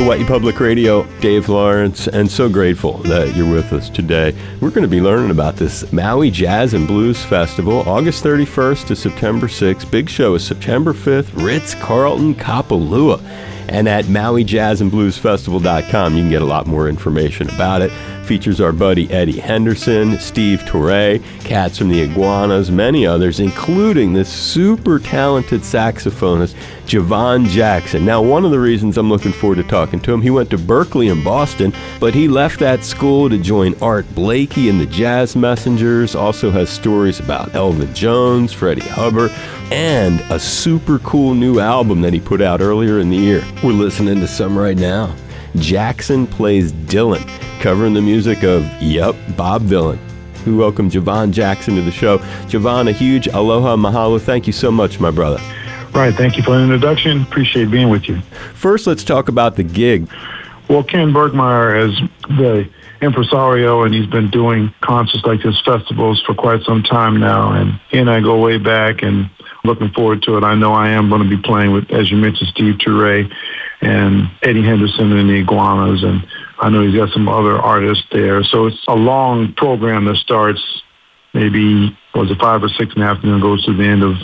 Hawaii Public Radio, Dave Lawrence, and so grateful that you're with us today. We're going to be learning about this Maui Jazz and Blues Festival, August 31st to September 6th. Big show is September 5th, Ritz-Carlton, Kapalua. And at MauiJazzandBluesFestival.com, you can get a lot more information about it. Features our buddy Eddie Henderson, Steve Torre, Cats from the Iguanas, many others, including this super talented saxophonist, Javon Jackson. Now, one of the reasons I'm looking forward to talking to him, he went to Berkeley in Boston, but he left that school to join Art Blakey and the Jazz Messengers, also has stories about Elvin Jones, Freddie Hubbard, and a super cool new album that he put out earlier in the year. We're listening to some right now. Jackson Plays Dylan, covering the music of, Bob Dylan. We welcome Javon Jackson to the show. Javon, a huge aloha, mahalo. Thank you so much, my brother. Right, thank you for the introduction. Appreciate being with you. First, let's talk about the gig. Well, Ken Bergmeyer is the impresario, and he's been doing concerts like this, festivals, for quite some time now. And he and I go way back, and looking forward to it. I know I am going to be playing with, as you mentioned, Steve Torre and Eddie Henderson and the Iguanas, and I know he's got some other artists there. So it's a long program that starts maybe, 5 or 6 in the afternoon, goes to the end of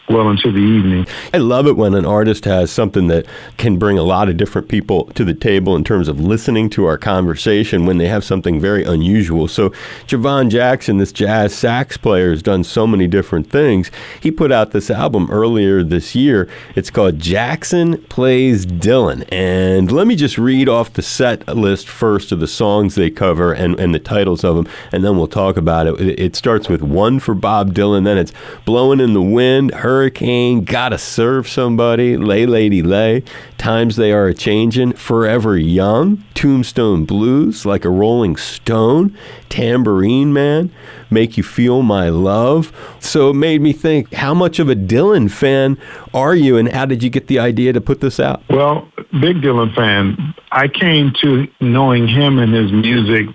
well into the evening. I love it when an artist has something that can bring a lot of different people to the table in terms of listening to our conversation when they have something very unusual. So Javon Jackson, this jazz sax player, has done so many different things. He put out this album earlier this year. It's called Jackson Plays Dylan. And let me just read off the set list first of the songs they cover and the titles of them, and then we'll talk about it. It starts with One for Bob Dylan, then it's Blowing in the Wind, Hurricane, Gotta Serve Somebody, Lay Lady Lay, Times They Are A-Changin', Forever Young, Tombstone Blues, Like a Rolling Stone, Tambourine Man, Make You Feel My Love. So it made me think, how much of a Dylan fan are you, and how did you get the idea to put this out? Well, big Dylan fan. I came to knowing him and his music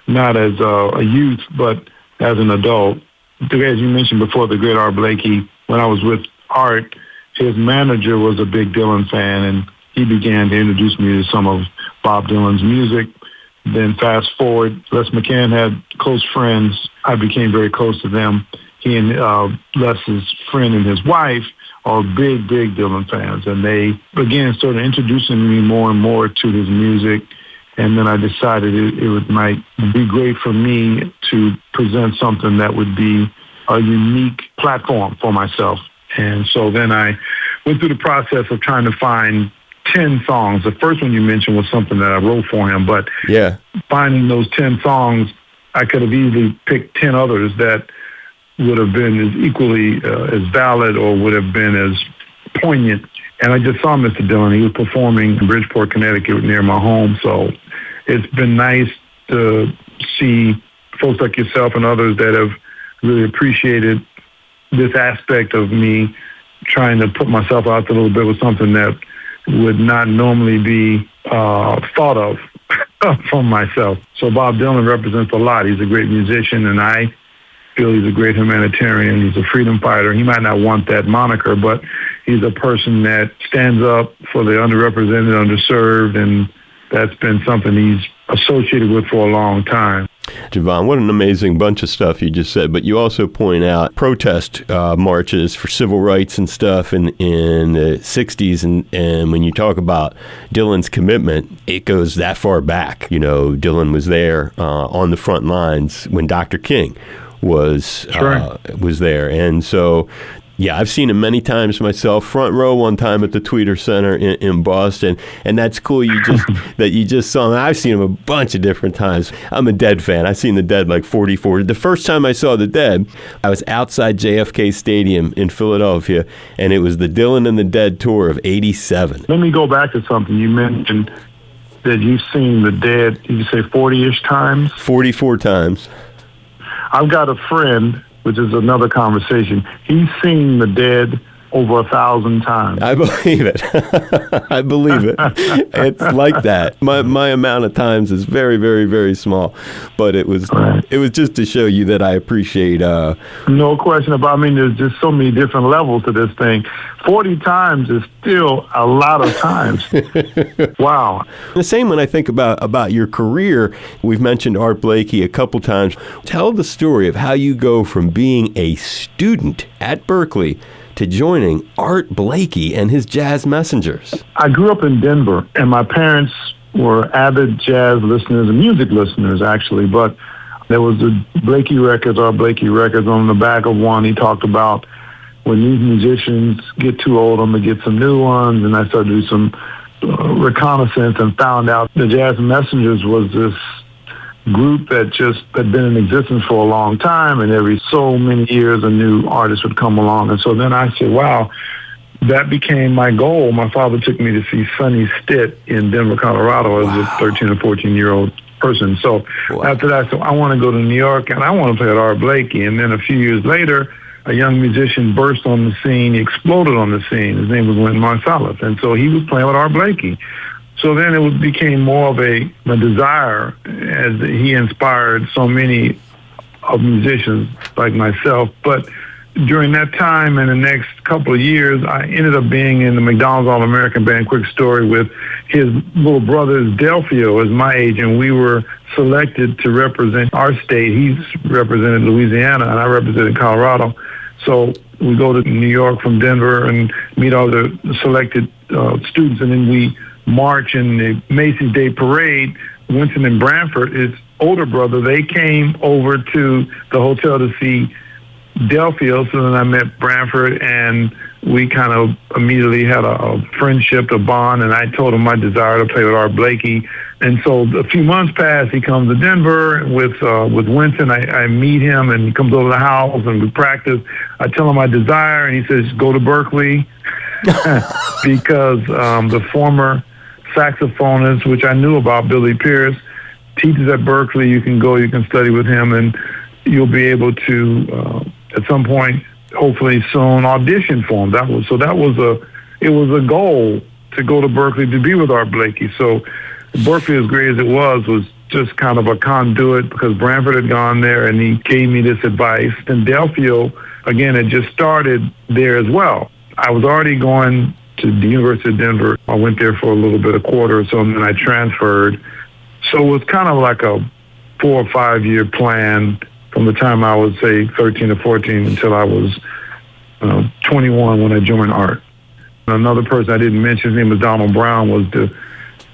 not as a youth, but as an adult. As you mentioned before, the great Art Blakey, when I was with Art, his manager was a big Dylan fan, and he began to introduce me to some of Bob Dylan's music. Then fast forward, Les McCann had close friends. I became very close to them. He and Les's friend and his wife are big Dylan fans, and they began sort of introducing me more and more to his music. And then I decided it might be great for me to present something that would be a unique platform for myself. And so then I went through the process of trying to find 10 songs. The first one you mentioned was something that I wrote for him, but finding those 10 songs, I could have easily picked 10 others that would have been as equally as valid or would have been as poignant. And I just saw Mr. Dylan. He was performing in Bridgeport, Connecticut, near my home. So it's been nice to see folks like yourself and others that have really appreciated this aspect of me trying to put myself out there a little bit with something that would not normally be thought of from myself. So Bob Dylan represents a lot. He's a great musician, and I feel he's a great humanitarian. He's a freedom fighter. He might not want that moniker, but he's a person that stands up for the underrepresented, underserved, and that's been something he's associated with for a long time. Javon, what an amazing bunch of stuff you just said, but you also point out protest marches for civil rights and stuff in the 60s, and when you talk about Dylan's commitment, it goes that far back. You know, Dylan was there on the front lines when Dr. King was there, and so yeah, I've seen him many times myself. Front row one time at the Tweeter Center in Boston, and that's cool. You just saw him. I've seen him a bunch of different times. I'm a Dead fan. I've seen the Dead like 44. The first time I saw the Dead, I was outside JFK Stadium in Philadelphia, and it was the Dylan and the Dead tour of '87. Let me go back to something you mentioned that you've seen the Dead. Did you say 40-ish times? 44 times. I've got a friend, which is another conversation. He's seen the Dead over 1,000 times. I believe it. I believe it. It's like that. My amount of times is very, very, very small, but it was just to show you that I appreciate. No question about. I mean, there's just so many different levels to this thing. 40 times is still a lot of times. Wow. The same when I think about your career. We've mentioned Art Blakey a couple times. Tell the story of how you go from being a student at Berklee to joining Art Blakey and his Jazz Messengers. I grew up in Denver, and my parents were avid jazz listeners and music listeners, actually. But there was the Blakey records, Art Blakey records. On the back of one, he talked about when these musicians get too old, I'm going to get some new ones. And I started to do some reconnaissance and found out the Jazz Messengers was this group that just had been in existence for a long time, and every so many years a new artist would come along. And so then I said, wow, that became my goal. My father took me to see Sonny Stitt in Denver, Colorado as a 13 or 14-year-old person. So after that, I said, I want to go to New York and I want to play at Art Blakey. And then a few years later, a young musician burst on the scene. He exploded on the scene. His name was Wynton Marsalis. And so he was playing with Art Blakey. So then it became more of a desire, as he inspired so many of musicians like myself. But during that time and the next couple of years, I ended up being in the McDonald's All-American Band. Quick story, with his little brothers, Delphio, as my age, and we were selected to represent our state. He's represented Louisiana, and I represented Colorado. So we go to New York from Denver and meet all the selected students, and then we march in the Macy's Day Parade. Winston and Branford, his older brother, they came over to the hotel to see Delphio. So then I met Branford, and we kind of immediately had a friendship, a bond, and I told him my desire to play with Art Blakey. And so a few months pass, he comes to Denver with Winston. I meet him, and he comes over to the house, and we practice. I tell him my desire, and he says, go to Berklee, because the former saxophonist, which I knew about, Billy Pierce, teaches at Berklee. You can go, you can study with him, and you'll be able to, at some point, hopefully soon, audition for him. It was a goal to go to Berklee to be with Art Blakey. So Berklee, as great as it was just kind of a conduit, because Branford had gone there and he gave me this advice. And Delphio, again, had just started there as well. I was already going to the University of Denver. I went there for a little bit, a quarter or so, and then I transferred. So it was kind of like a 4 or 5 year plan from the time I was, say, 13 or 14 until I was 21 when I joined Art. Another person I didn't mention, his name was Donald Brown, was the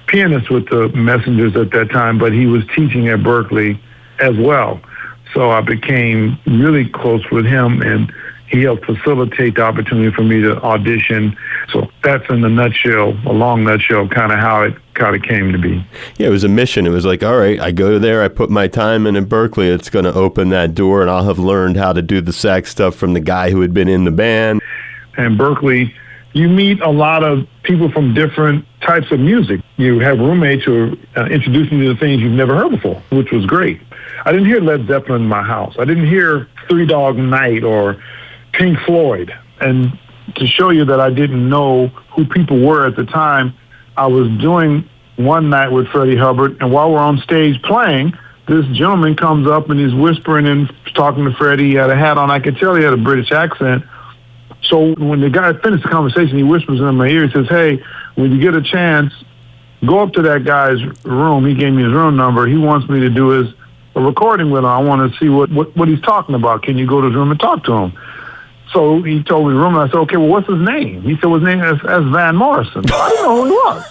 pianist with the Messengers at that time, but he was teaching at Berklee as well. So I became really close with him, and he helped facilitate the opportunity for me to audition. So that's in a nutshell, a long nutshell, kind of how it came to be. Yeah, it was a mission. It was like, all right, I go there, I put my time in at Berklee, it's going to open that door, and I'll have learned how to do the sax stuff from the guy who had been in the band. And Berklee, you meet a lot of people from different types of music. You have roommates who are introducing you to things you've never heard before, which was great. I didn't hear Led Zeppelin in my house. I didn't hear Three Dog Night or Pink Floyd. And to show you that I didn't know who people were at the time, I was doing one night with Freddie Hubbard, and while we're on stage playing, this gentleman comes up and he's whispering and talking to Freddie. He had a hat on. I could tell he had a British accent. So when the guy finished the conversation, he whispers in my ear, he says, hey, when you get a chance, go up to that guy's room. He gave me his room number. He wants me to do a recording with him. I want to see what he's talking about. Can you go to his room and talk to him? So he told me the room, and I said, okay, well, what's his name? He said, his name is Van Morrison. I didn't know who he was.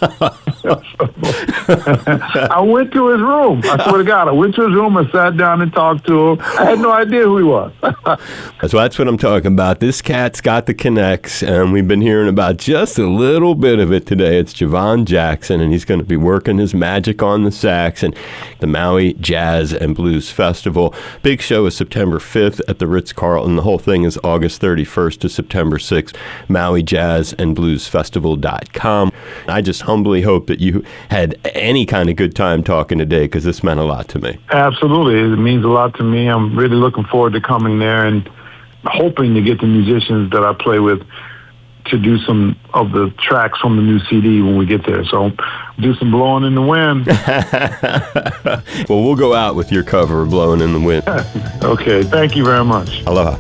I went to his room. I swear to God, I went to his room and sat down and talked to him. I had no idea who he was. So that's what I'm talking about. This cat's got the connects, and we've been hearing about just a little bit of it today. It's Javon Jackson, and he's going to be working his magic on the sax and the Maui Jazz and Blues Festival. Big show is September 5th at the Ritz-Carlton. The whole thing is August 31st to September 6th, MauiJazzandBluesFestival.com. I just humbly hope that you had any kind of good time talking today, because this meant a lot to me. Absolutely. It means a lot to me. I'm really looking forward to coming there and hoping to get the musicians that I play with to do some of the tracks from the new CD when we get there. So do some Blowing in the Wind. Well, we'll go out with your cover of Blowing in the Wind. Okay, thank you very much. Aloha.